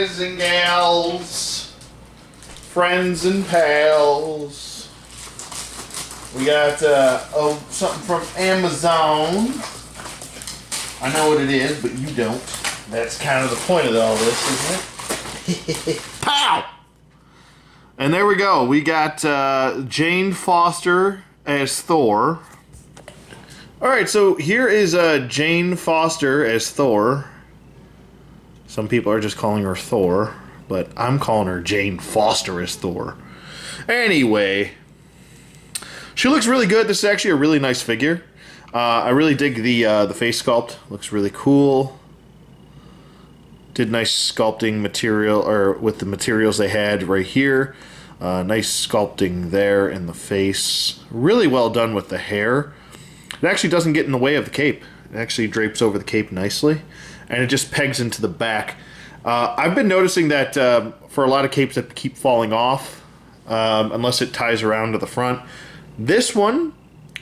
guys and gals, friends and pals. We got something from Amazon. I know what it is, but you don't. That's kind of the point of all this, isn't it? Pow! And there we go. We got Jane Foster as Thor. Alright, so here is Jane Foster as Thor. Some people are just calling her Thor, but I'm calling her Jane Foster as Thor. Anyway, she looks really good. This is actually a really nice figure. I really dig the face sculpt. Looks really cool. Did nice sculpting material, or with the materials they had right here. Nice sculpting there in the face. Really well done with the hair. It actually doesn't get in the way of the cape. It actually drapes over the cape nicely. And it just pegs into the back. I've been noticing that for a lot of capes that keep falling off, unless it ties around to the front. This one,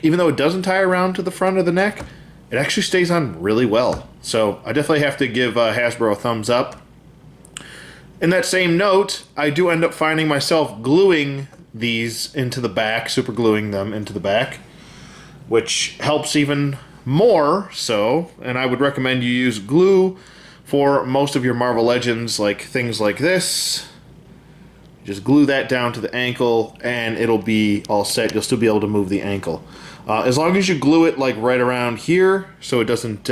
even though it doesn't tie around to the front of the neck, it actually stays on really well. So I definitely have to give Hasbro a thumbs up. In that same note, I do end up finding myself gluing these into the back, super gluing them into the back, which helps even more so, and I would recommend you use glue for most of your Marvel Legends, like things like this. Just glue that down to the ankle and it'll be all set. You'll still be able to move the ankle. As long as you glue it like right around here so it doesn't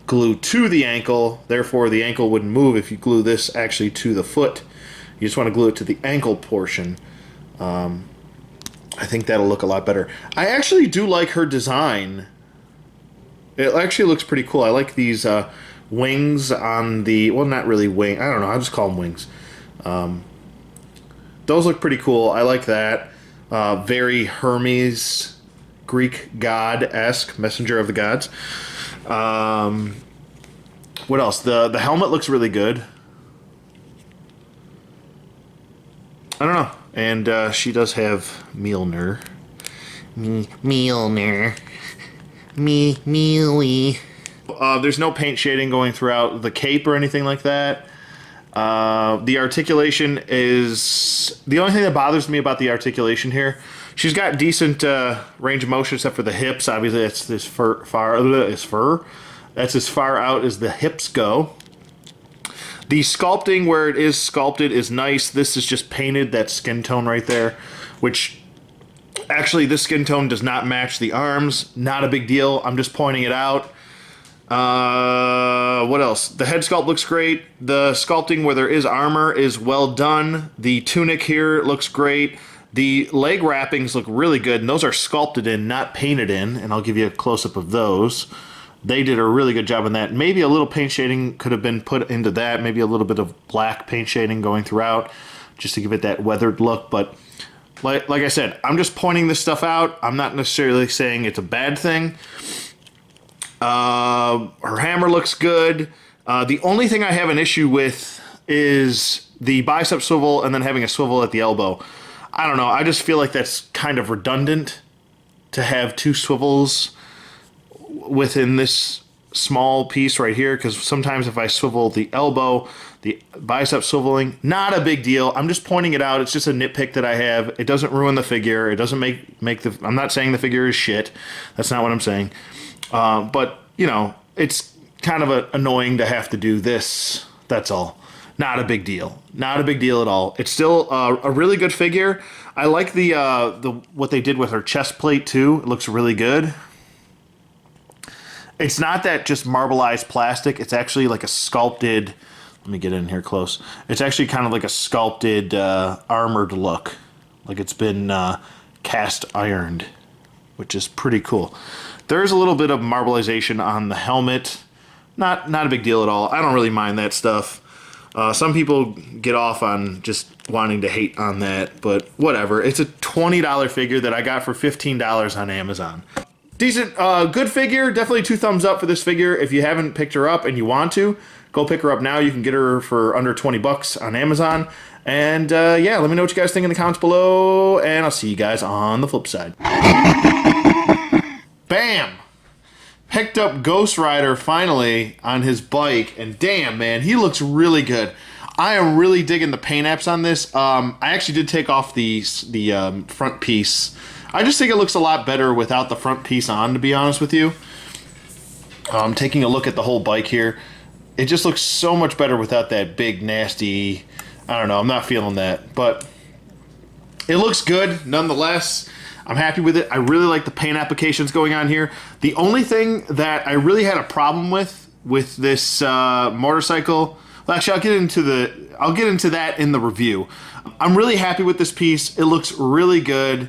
glue to the ankle, therefore the ankle wouldn't move if you glue this actually to the foot. You just want to glue it to the ankle portion. I think that'll look a lot better. I actually do like her design. It actually looks pretty cool. I like these wings on the... Well, not really wing. I don't know. I'll just call them wings. Those look pretty cool. I like that. Very Hermes, Greek god-esque, messenger of the gods. What else? The helmet looks really good. I don't know. And she does have Mjolnir. Mjolnir. Mealy. There's no paint shading going throughout the cape or anything like that. The articulation is... The only thing that bothers me about the articulation here, she's got decent range of motion except for the hips. Obviously, that's as far out as the hips go. The sculpting where it is sculpted is nice. This is just painted, that skin tone right there, which... Actually, this skin tone does not match the arms. Not a big deal. I'm just pointing it out. What else? The head sculpt looks great. The sculpting where there is armor is well done. The tunic here looks great. The leg wrappings look really good, and those are sculpted in, not painted in, and I'll give you a close-up of those. They did a really good job on that. Maybe a little paint shading could have been put into that. Maybe a little bit of black paint shading going throughout, just to give it that weathered look, but... Like I said, I'm just pointing this stuff out. I'm not necessarily saying it's a bad thing. Her hammer looks good. The only thing I have an issue with is the bicep swivel and then having a swivel at the elbow. I don't know. I just feel like that's kind of redundant to have two swivels within this small piece right here, because sometimes if I swivel the elbow, the bicep swiveling, not a big deal. I'm just pointing it out. It's just a nitpick that I have. It doesn't ruin the figure. It doesn't make the... I'm not saying the figure is shit. That's not what I'm saying. But, you know, it's kind of annoying to have to do this. That's all. Not a big deal. Not a big deal at all. It's still a really good figure. I like the what they did with her chest plate, too. It looks really good. It's not that just marbleized plastic. It's actually like a sculpted... Let me get in here close. It's actually kind of like a sculpted, armored look. Like it's been cast ironed, which is pretty cool. There's a little bit of marbleization on the helmet. Not a big deal at all. I don't really mind that stuff. Some people get off on just wanting to hate on that, but whatever. It's a $20 figure that I got for $15 on Amazon. Decent, good figure. Definitely 2 thumbs up for this figure. If you haven't picked her up and you want to, go pick her up now. You can get her for under 20 bucks on Amazon. And yeah, let me know what you guys think in the comments below, and I'll see you guys on the flip side. Bam! Picked up Ghost Rider finally on his bike, and damn, man, he looks really good. I am really digging the paint apps on this. I actually did take off the front piece. I just think it looks a lot better without the front piece on, to be honest with you. Taking a look at the whole bike here, it just looks so much better without that big, nasty, I don't know, I'm not feeling that. But it looks good, nonetheless. I'm happy with it. I really like the paint applications going on here. The only thing that I really had a problem with this motorcycle, well, actually, I'll get into that in the review. I'm really happy with this piece. It looks really good.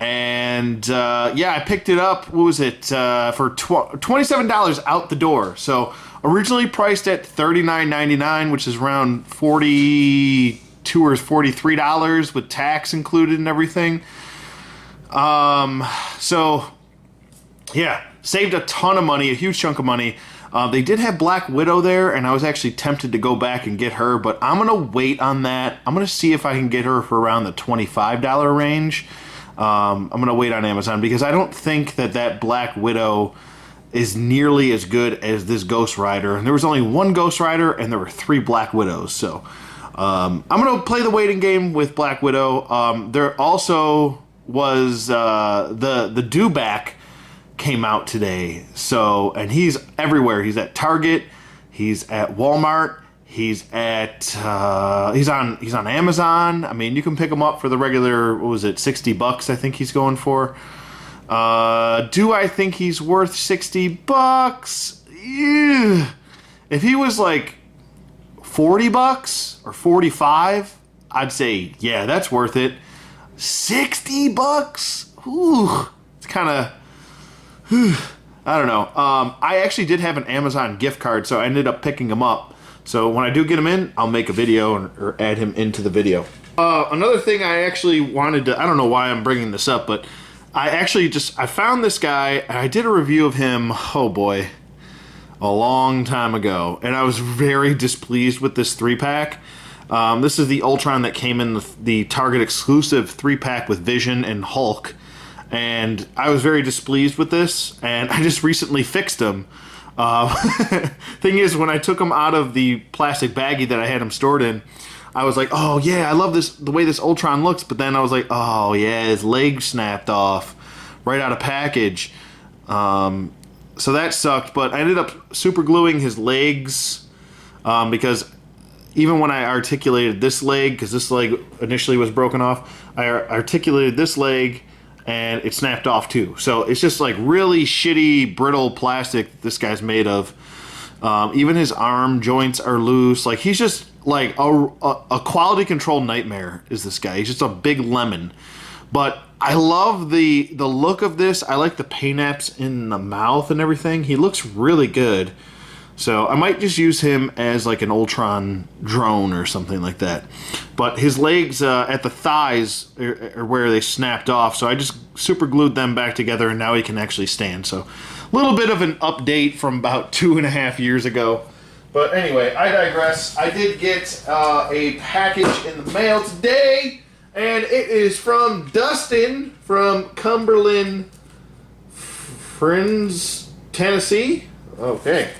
And yeah, I picked it up, what was it, for $27 out the door. So originally priced at $39.99, which is around $42 or $43 with tax included and everything. So yeah, saved a ton of money, a huge chunk of money. They did have Black Widow there, and I was actually tempted to go back and get her, but I'm going to wait on that. I'm going to see if I can get her for around the $25 range. I'm going to wait on Amazon because I don't think that Black Widow is nearly as good as this Ghost Rider. And there was only one Ghost Rider, and there were 3 Black Widows. So I'm going to play the waiting game with Black Widow. There also was the Dewback came out today. So, and he's everywhere. He's at Target. He's at Walmart. He's at he's on Amazon. I mean, you can pick him up for the regular, what was it, $60 I think he's going for. Do I think he's worth $60? Yeah. If he was like $40 or $45, I'd say, yeah, that's worth it. $60? Ooh, it's kind of, I don't know. I actually did have an Amazon gift card, so I ended up picking him up. So when I do get him in, I'll make a video or add him into the video. Another thing I actually wanted to, I don't know why I'm bringing this up, but I found this guy, and I did a review of him, oh boy, a long time ago. And I was very displeased with this 3-pack. This is the Ultron that came in the Target exclusive 3-pack with Vision and Hulk. And I was very displeased with this, and I just recently fixed him. Thing is, when I took him out of the plastic baggie that I had him stored in, I was like, oh yeah, I love the way this Ultron looks, but then I was like, oh yeah, his leg snapped off right out of package. So that sucked, but I ended up super gluing his legs, because even when I articulated this leg, because this leg initially was broken off, I articulated this leg, and it snapped off too. So it's just like really shitty, brittle plastic this guy's made of. Even his arm joints are loose. Like, he's just like a quality control nightmare is this guy. He's just a big lemon. But I love the look of this. I like the paint apps in the mouth and everything. He looks really good. So I might just use him as like an Ultron drone or something like that. But his legs at the thighs are where they snapped off. So I just super glued them back together, and now he can actually stand. So a little bit of an update from about 2.5 years ago. But anyway, I digress. I did get a package in the mail today, and it is from Dustin from Cumberland, Friends, Tennessee. Okay.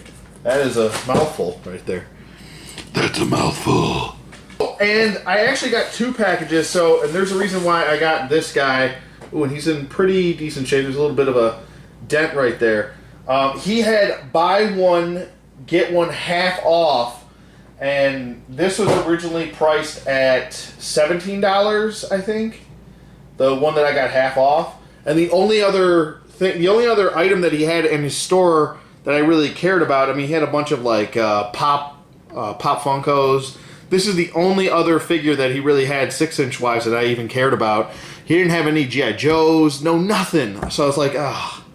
That is a mouthful right there. That's a mouthful. And I actually got 2 packages, and there's a reason why I got this guy. Ooh, and he's in pretty decent shape. There's a little bit of a dent right there. He had buy one, get one half off, and this was originally priced at $17, I think. The one that I got half off. And the only other item that he had in his store that I really cared about, I mean, he had a bunch of like Pop Funkos. This is the only other figure that he really had 6-inch wise that I even cared about. He didn't have any G.I. Joes, no nothing. So I was like, ah.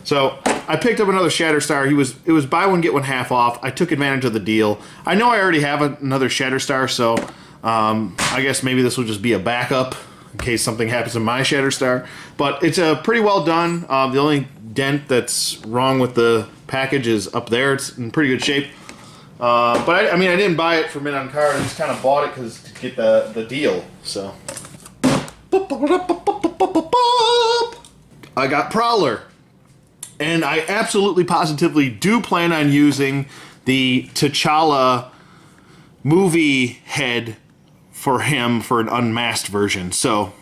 So I picked up another Shatterstar. It was buy one, get one half off. I took advantage of the deal. I know I already have another Shatterstar, so I guess maybe this will just be a backup in case something happens to my Shatterstar. But it's pretty well done. The only dent that's wrong with the package is up there. It's in pretty good shape. But I mean, I didn't buy it for Mint on Card. I just kind of bought it to get the deal. So I got Prowler, and I absolutely positively do plan on using the T'Challa movie head for him for an unmasked version. So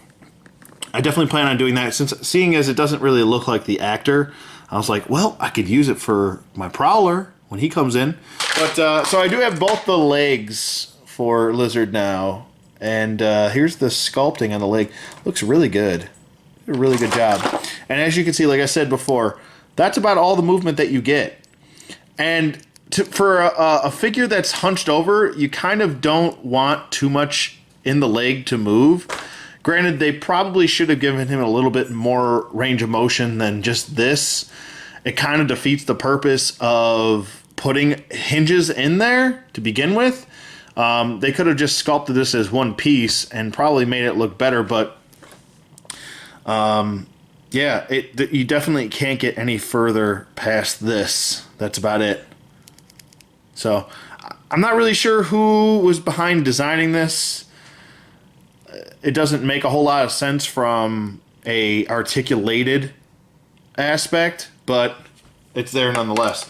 I definitely plan on doing that. Since seeing as it doesn't really look like the actor, I was like, well, I could use it for my Prowler when he comes in. But so I do have both the legs for Lizard now. And here's the sculpting on the leg. Looks really good. A really good job. And as you can see, like I said before, that's about all the movement that you get. And for a figure that's hunched over, you kind of don't want too much in the leg to move. Granted, they probably should have given him a little bit more range of motion than just this. It kind of defeats the purpose of putting hinges in there to begin with. They could have just sculpted this as one piece and probably made it look better, but yeah, you definitely can't get any further past this. That's about it. So I'm not really sure who was behind designing this. It doesn't make a whole lot of sense from a articulated aspect, but it's there nonetheless.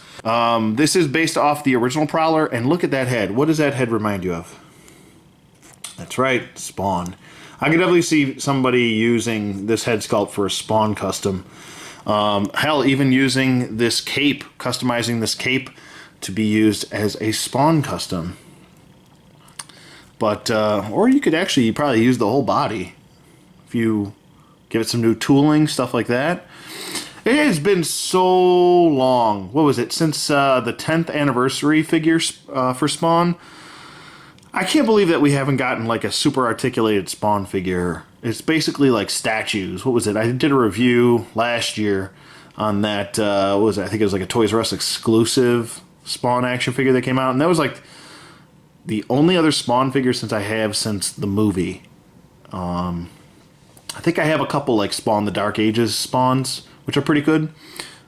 This is based off the original Prowler, and look at that head. What does that head remind you of? That's right, Spawn. I could definitely see somebody using this head sculpt for a Spawn custom. Hell, even using this cape, customizing this cape to be used as a Spawn custom. But, or you could actually probably use the whole body if you give it some new tooling, stuff like that. It has been so long. What was it? Since the 10th anniversary figures for Spawn. I can't believe that we haven't gotten like a super articulated Spawn figure. It's basically like statues. What was it? I did a review last year on that. What was it? I think it was like a Toys R Us exclusive Spawn action figure that came out. And that was like the only other Spawn figure since I have since the movie. I think I have a couple like Spawn the Dark Ages Spawns, which are pretty good.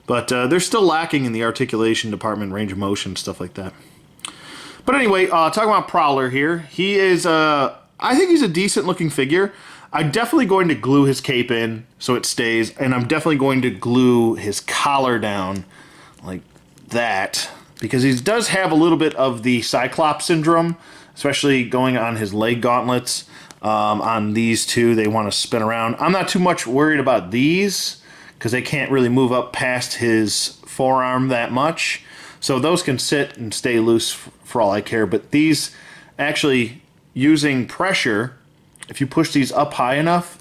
But they're still lacking in the articulation department, range of motion, stuff like that. But anyway, talking about Prowler here. He is, I think he's a decent looking figure. I'm definitely going to glue his cape in so it stays. And I'm definitely going to glue his collar down like that. Because he does have a little bit of the Cyclops syndrome, especially going on his leg gauntlets. On these two, they want to spin around. I'm not too much worried about these because they can't really move up past his forearm that much. So those can sit and stay loose for all I care. But these, actually, using pressure, if you push these up high enough,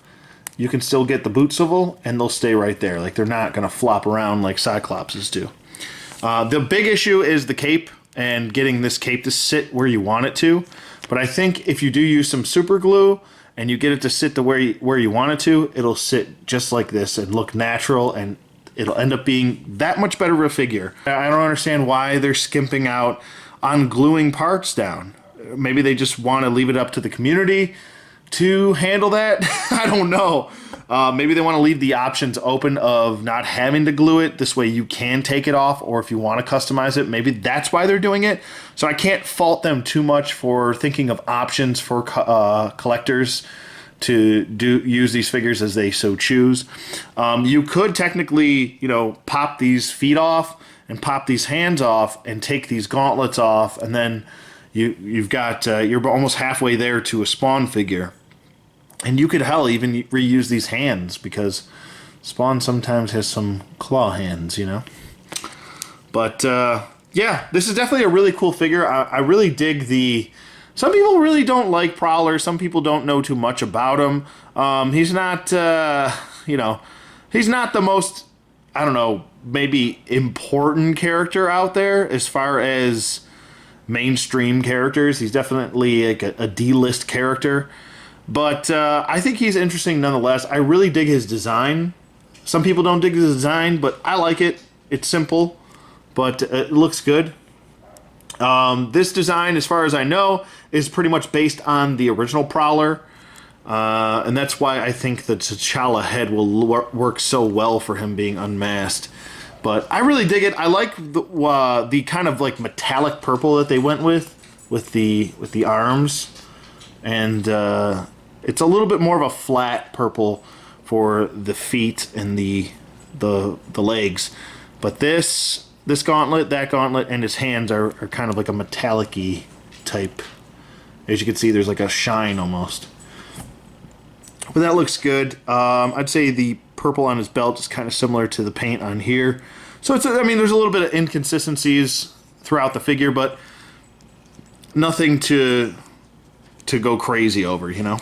you can still get the boot swivel, and they'll stay right there. Like, they're not going to flop around like Cyclopses do. The big issue is the cape and getting this cape to sit where you want it to. But I think if you do use some super glue and you get it to sit to where you want it to, it'll sit just like this and look natural, and it'll end up being that much better of a figure. I don't understand why they're skimping out on gluing parts down. Maybe they just want to leave it up to the community to handle that. I don't know. Maybe they want to leave the options open of not having to glue it. This way you can take it off, or if you want to customize it, maybe that's why they're doing it. So I can't fault them too much for thinking of options for collectors to use these figures as they so choose. You could technically, pop these feet off and pop these hands off and take these gauntlets off, and then you've got you're almost halfway there to a Spawn figure. And you could, hell, even reuse these hands, because Spawn sometimes has some claw hands, But, yeah, this is definitely a really cool figure. I really dig the... Some people really don't like Prowler. Some people don't know too much about him. He's not, he's not the most, I don't know, maybe important character out there as far as mainstream characters. He's definitely like a D-list character. But I think he's interesting nonetheless. I really dig his design. Some people don't dig his design, but I like it. It's simple, but it looks good. This design, as far as I know, is pretty much based on the original Prowler. And that's why I think the T'Challa head will work so well for him being unmasked. But I really dig it. I like the kind of like metallic purple that they went with the arms. And it's a little bit more of a flat purple for the feet and the legs. But this gauntlet, that gauntlet, and his hands are kind of like a metallic-y type As you can see, there's like a shine almost. But that looks good. I'd say the purple on his belt is kind of similar to the paint on here. So it's, I mean, there's a little bit of inconsistencies throughout the figure, but nothing to go crazy over, you know.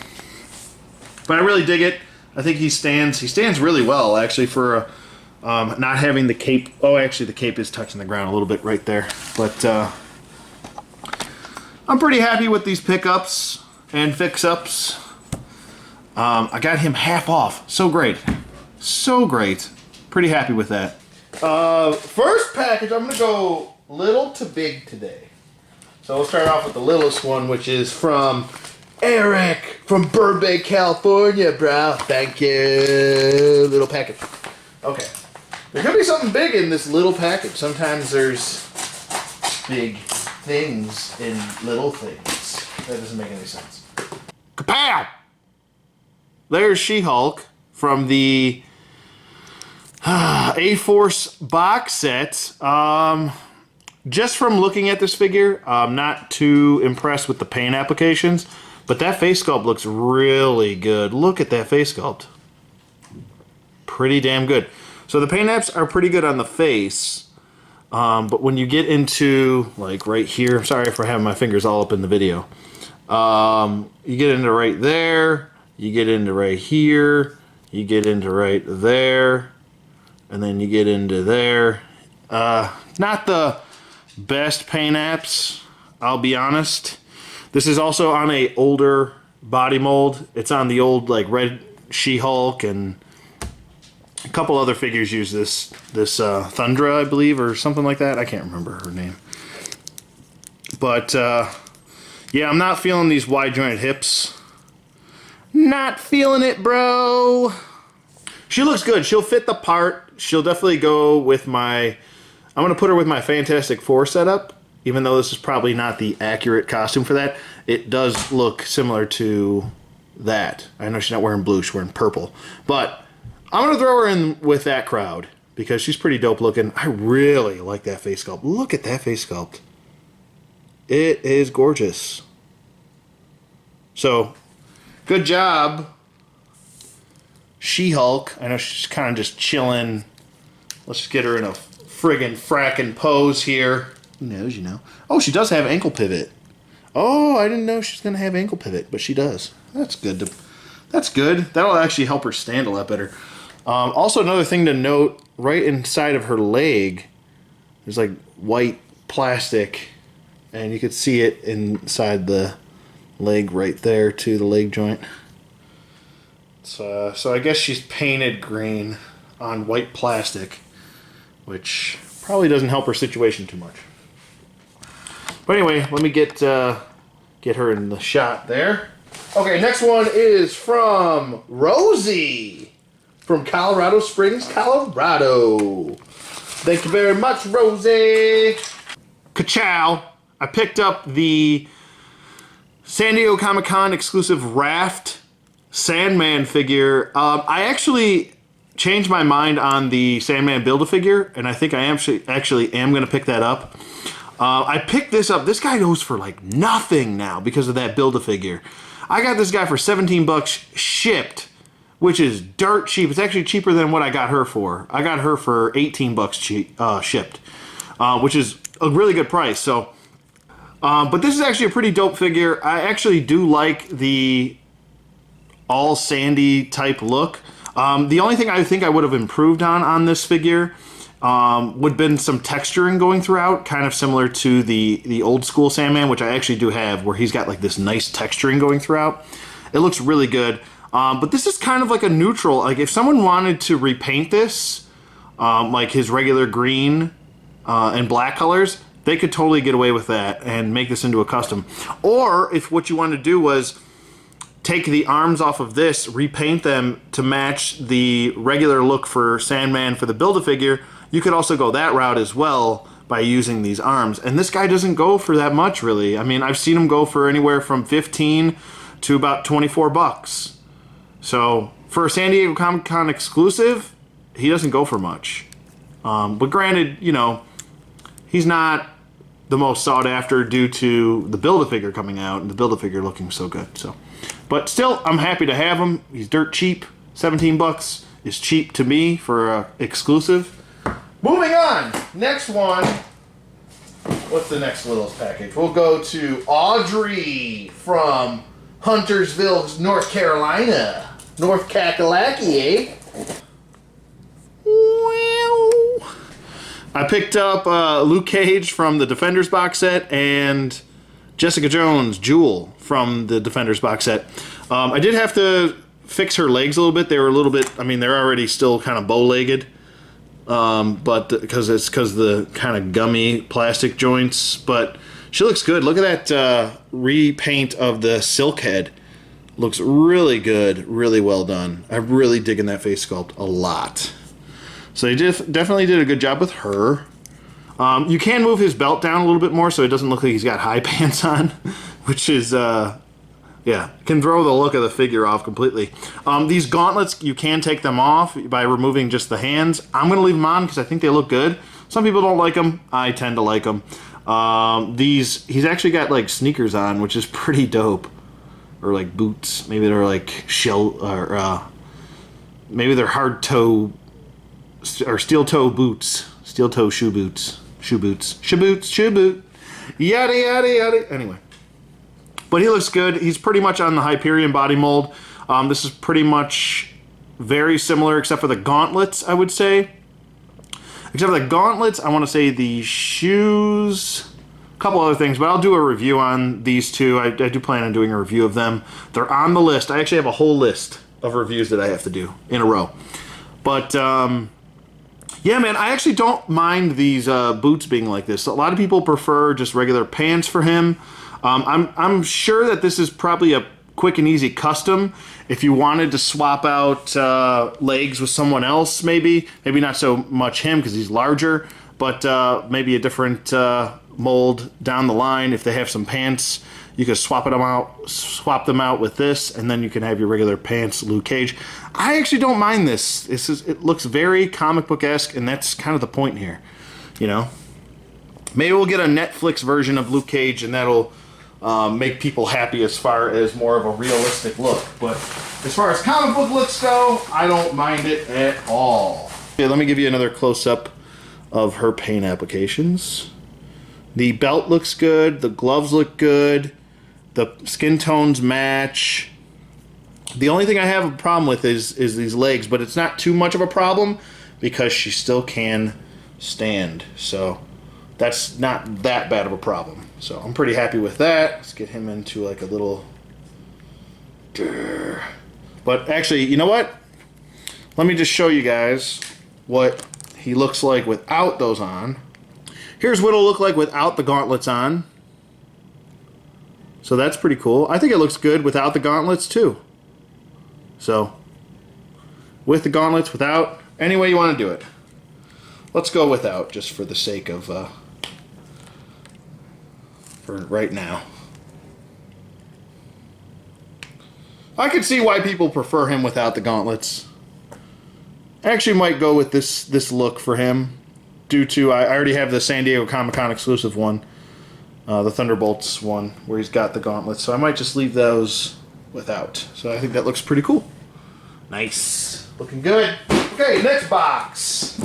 But I really dig it. I think he stands really well, actually, for not having the cape. Oh, actually, the cape is touching the ground a little bit right there. But I'm pretty happy with these pickups and fix-ups. I got him half off. So great. So great. Pretty happy with that. First package, I'm going to go little to big today. So we'll start off with the littlest one, which is from Eric from Burbank, California, bro. Thank you. Little package. Okay. There could be something big in this little package. Sometimes there's big things in little things. That doesn't make any sense. Kapow! There's She-Hulk from the A-Force box set. Just from looking at this figure, I'm not too impressed with the paint applications, but that face sculpt looks really good. Look at that face sculpt. Pretty damn good. So the paint apps are pretty good on the face, but when you get into, like, right here, sorry for having my fingers all up in the video. You get into right there, you get into right here, you get into right there, and then you get into there. Not the best paint apps, I'll be honest. This is also on a older body mold. It's on the old, like, red She-Hulk, and a couple other figures use this Thundra, I believe, or something like that. I can't remember her name. But yeah, I'm not feeling these wide jointed hips. Not feeling it, bro. She looks good. She'll fit the part. She'll definitely go with my, I'm going to put her with my Fantastic Four setup. Even though this is probably not the accurate costume for that, it does look similar to that. I know she's not wearing blue, she's wearing purple. But I'm going to throw her in with that crowd because she's pretty dope looking. I really like that face sculpt. Look at that face sculpt. It is gorgeous. So, good job, She-Hulk. I know she's kind of just chilling. Let's just get her in a friggin' frackin' pose here. Who knows, you know. Oh, she does have ankle pivot. Oh, I didn't know she's going to have ankle pivot, but she does. That's good. That's good. That'll actually help her stand a lot better. Also, another thing to note, right inside of her leg, there's like white plastic, and you could see it inside the leg right there, too, the leg joint. So I guess she's painted green on white plastic, which probably doesn't help her situation too much. But anyway, let me get her in the shot there. Okay, next one is from Rosie from Colorado Springs, Colorado. Thank you very much, Rosie. Ka-chow. I picked up the San Diego Comic-Con exclusive Raft Sandman figure. I actually changed my mind on the Sandman Build-A-Figure, and I think I actually am going to pick that up. I picked this up. This guy goes for like nothing now because of that Build-A-Figure. I got this guy for 17 bucks shipped, which is dirt cheap. It's actually cheaper than what I got her for. I got her for 18 bucks shipped, which is a really good price. So, but this is actually a pretty dope figure. I actually do like the all sandy type look. The only thing I think I would have improved on this figure would have been some texturing going throughout, kind of similar to the old school Sandman, which I actually do have, where he's got like this nice texturing going throughout. It looks really good. But this is kind of like a neutral. Like if someone wanted to repaint this, like his regular green and black colors, they could totally get away with that and make this into a custom. Or if what you wanted to do was take the arms off of this, repaint them to match the regular look for Sandman for the Build-A-Figure, you could also go that route as well by using these arms. And this guy doesn't go for that much, really. I mean, I've seen him go for anywhere from 15 to about 24 bucks. So, for a San Diego Comic-Con exclusive, he doesn't go for much. But granted, you know, he's not the most sought after due to the Build-A-Figure coming out and the Build-A-Figure looking so good. So, but still, I'm happy to have him. He's dirt cheap. 17 bucks is cheap to me for exclusive. Moving on. Next one. What's the next littlest package? We'll go to Audrey from Huntersville, North Carolina. North Kakalaki, eh? Well, I picked up Luke Cage from the Defenders box set and Jessica Jones, Jewel, from the Defenders box set. I did have to fix her legs a little bit. They were a little bit, I mean, they're already still kind of bow-legged. But because the kind of gummy plastic joints, but she looks good. Look at that repaint of the silk head. Looks really good, really well done. I'm really digging that face sculpt a lot. So they definitely did a good job with her. You can move his belt down a little bit more so it doesn't look like he's got high pants on, which is, yeah, can throw the look of the figure off completely. These gauntlets, you can take them off by removing just the hands. I'm going to leave them on because I think they look good. Some people don't like them. I tend to like them. He's actually got like sneakers on, which is pretty dope. Or like boots. Maybe they're like maybe they're hard toe or steel toe boots. Steel toe shoe boots. Shoe boots. Shoe boots. Shoe boot. Yada yada yada. Anyway. But he looks good. He's pretty much on the Hyperion body mold. This is pretty much very similar except for the gauntlets, I would say. Except for the gauntlets, I want to say the shoes, a couple other things, but I'll do a review on these two. I do plan on doing a review of them. They're on the list. I actually have a whole list of reviews that I have to do in a row. But, yeah, man, I actually don't mind these boots being like this. A lot of people prefer just regular pants for him. I'm sure that this is probably a quick and easy custom. If you wanted to swap out legs with someone else, maybe not so much him because he's larger, but maybe a different mold down the line. If they have some pants, you could swap them out with this, and then you can have your regular pants Luke Cage. I actually don't mind this. It looks very comic book-esque, and that's kind of the point here, you know. Maybe we'll get a Netflix version of Luke Cage, and that'll make people happy as far as more of a realistic look. But as far as comic book looks go, I don't mind it at all. Okay, let me give you another close-up of her paint applications. The belt looks good. The gloves look good. The skin tones match. The only thing I have a problem with is these legs, but it's not too much of a problem because she still can stand. So that's not that bad of a problem. So I'm pretty happy with that. Let's get him into like a little... But actually, you know what? Let me just show you guys what he looks like without those on. Here's what it'll look like without the gauntlets on. So that's pretty cool. I think it looks good without the gauntlets too. So, with the gauntlets, without, any way you want to do it. Let's go without, just for the sake of... for right now. I could see why people prefer him without the gauntlets. I actually might go with this look for him due to I already have the San Diego Comic-Con exclusive one, the Thunderbolts one, where he's got the gauntlets. So I might just leave those without. So I think that looks pretty cool. Nice. Looking good. Okay, next box.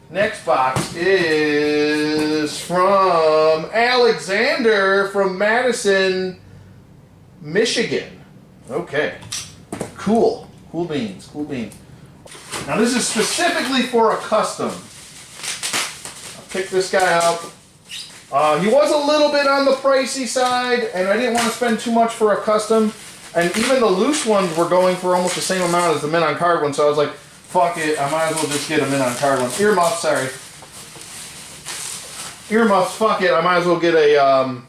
Next box is from Alexander from Madison, Michigan. Okay. Cool. Cool beans. Cool beans. Now this is specifically for a custom. I'll pick this guy up. He was a little bit on the pricey side, and I didn't want to spend too much for a custom. And even the loose ones were going for almost the same amount as the mint on card one, so I was like, fuck it, I might as well just get a mint on card one. Earmuffs, sorry. Earmuffs, fuck it, I might as well get a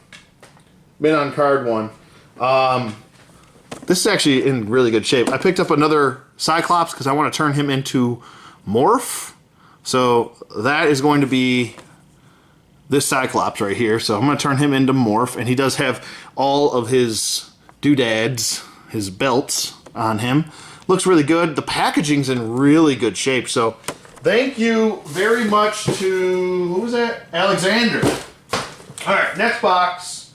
mint on card one. This is actually in really good shape. I picked up another Cyclops because I want to turn him into Morph. So that is going to be this Cyclops right here. So I'm going to turn him into Morph, and he does have all of his doodads, his belts on him. Looks really good. The packaging's in really good shape. So Thank you very much to, who was that? Alexander. All right, next box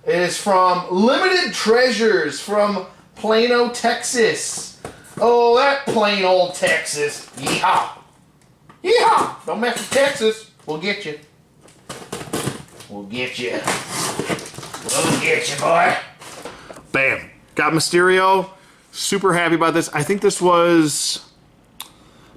is from Limited Treasures from Plano, Texas. Oh, that plain old Texas. Yeehaw. Yeehaw. Don't mess with Texas. We'll get you. We'll get you. We'll get you, boy. Bam. Got Mysterio. Super happy about this. I think this was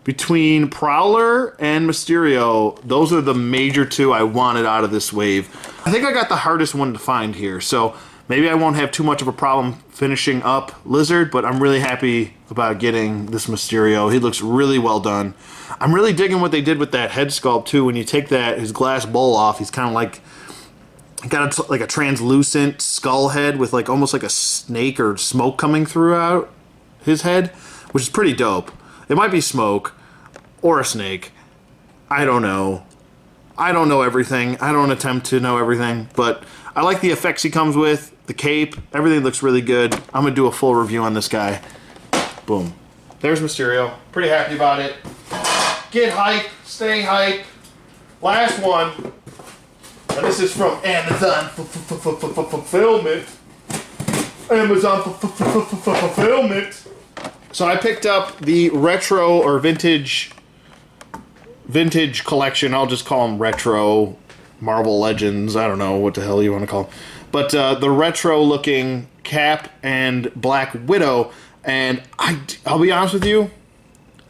between Prowler and Mysterio. Those are the major two I wanted out of this wave. I think I got the hardest one to find here, so maybe I won't have too much of a problem finishing up Lizard, but I'm really happy about getting this Mysterio. He looks really well done. I'm really digging what they did with that head sculpt too. When you take his glass bowl off, he's kind of like, got like a translucent skull head with like almost like a snake or smoke coming throughout his head, which is pretty dope. It might be smoke or a snake. I don't know. I don't know everything. I don't attempt to know everything, but I like the effects he comes with, the cape, everything looks really good. I'm gonna do a full review on this guy. Boom. There's Mysterio. Pretty happy about it. Get hype, stay hype. Last one. And this is from Amazon Fulfillment. Amazon Fulfillment. So I picked up the retro or vintage collection. I'll just call them retro Marvel Legends. I don't know what the hell you want to call them. But the retro looking Cap and Black Widow. And I'll be honest with you,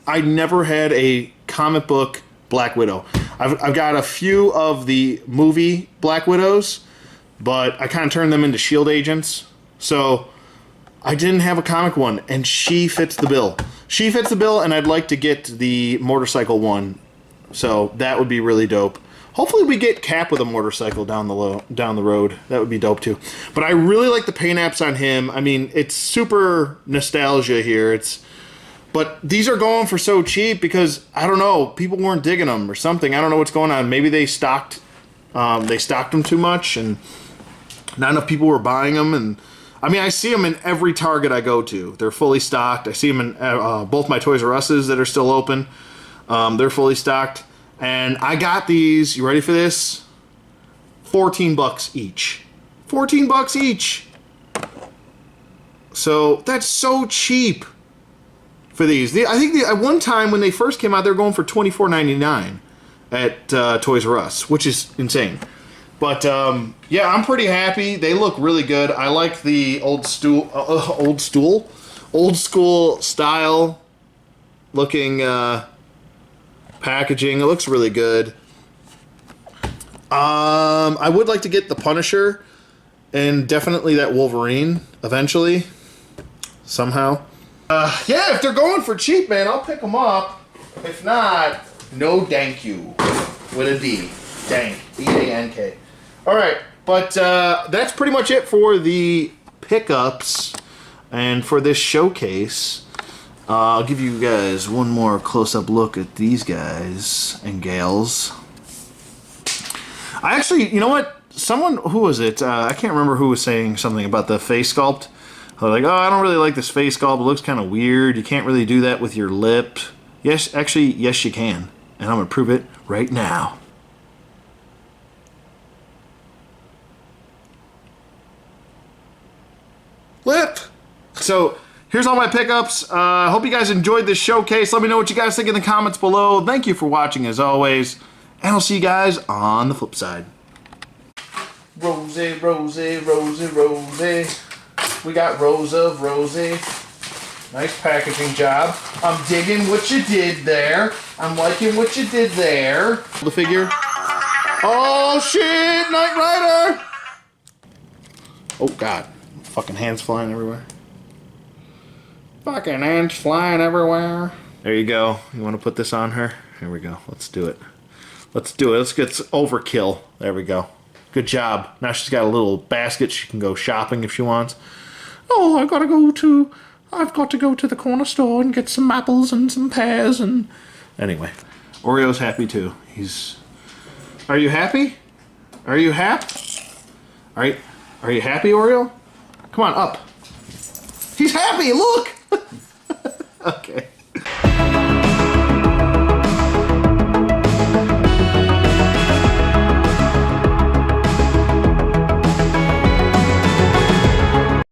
I never had a comic book Black Widow. I've got a few of the movie Black Widows, but I kind of turned them into S.H.I.E.L.D. agents. So I didn't have a comic one, and she fits the bill. She fits the bill, and I'd like to get the motorcycle one. So that would be really dope. Hopefully we get Cap with a motorcycle down the road. That would be dope too. But I really like the paint apps on him. I mean, it's super nostalgia here. But these are going for so cheap because, I don't know, people weren't digging them or something. I don't know what's going on. Maybe they stocked them too much and not enough people were buying them. And I mean, I see them in every Target I go to. They're fully stocked. I see them in both my Toys R Us's that are still open. They're fully stocked. And I got these, you ready for this? $14 each. $14 each. So that's so cheap for these. I think at one time when they first came out, they were going for $24.99 at Toys R Us, which is insane. But yeah, I'm pretty happy. They look really good. I like the old school style looking packaging. It looks really good. I would like to get the Punisher and definitely that Wolverine eventually, somehow. Yeah, if they're going for cheap, man, I'll pick them up. If not, no thank you. With a D. Dank. D-A-N-K. Alright, but that's pretty much it for the pickups and for this showcase. I'll give you guys one more close-up look at these guys and gals. I actually, you know what? Who was it? I can't remember who was saying something about the face sculpt. They're like, oh, I don't really like this face sculpt. It looks kind of weird. You can't really do that with your lip. Yes, actually, yes, you can. And I'm going to prove it right now. Lip! So, here's all my pickups. I hope you guys enjoyed this showcase. Let me know what you guys think in the comments below. Thank you for watching as always. And I'll see you guys on the flip side. Rosie, Rosie, Rosie, Rosie. We got rows of Rosie. Nice packaging job. I'm digging what you did there. I'm liking what you did there. The figure. Oh shit, Knight Rider! Oh god. Fucking hands flying everywhere. Fucking hands flying everywhere. There you go. You want to put this on her? Here we go. Let's do it. Let's do it. Let's get overkill. There we go. Good job. Now she's got a little basket. She can go shopping if she wants. Oh, I've got to go to the corner store and get some apples and some pears and... Anyway. Oreo's happy too. Are you happy? Are you happy? Are you happy, Oreo? Come on, up. He's happy, look! Okay.